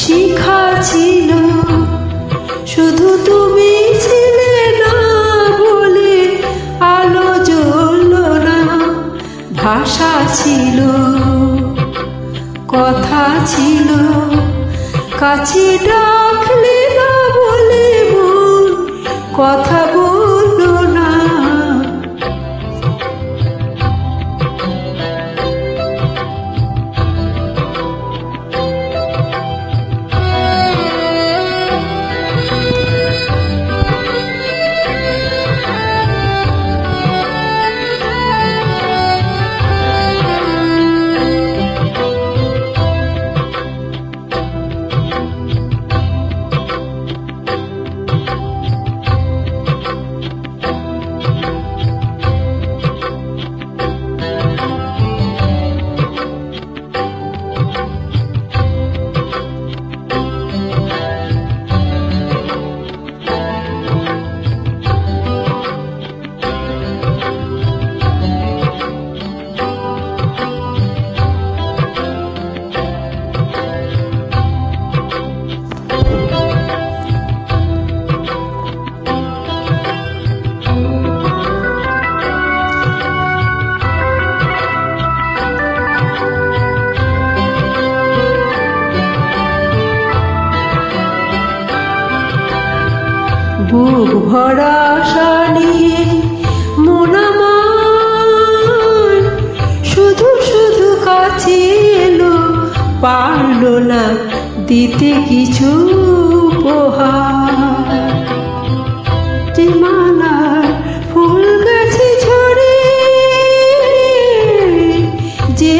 শিখা ছিল, শুধু তুমি ছিলে না বলে আলো জ্বলল না। ভাষা ছিল, কথা ছিল, কাছে ডাকলে না বলে মন কথা বলল না। বুক ভরা আশা নিয়ে মন আমার শুধু শুধু কাছে এলো, পারলো না দিতে কিছু উপহার। যে মালার ফুল গাছে ঝরে, যে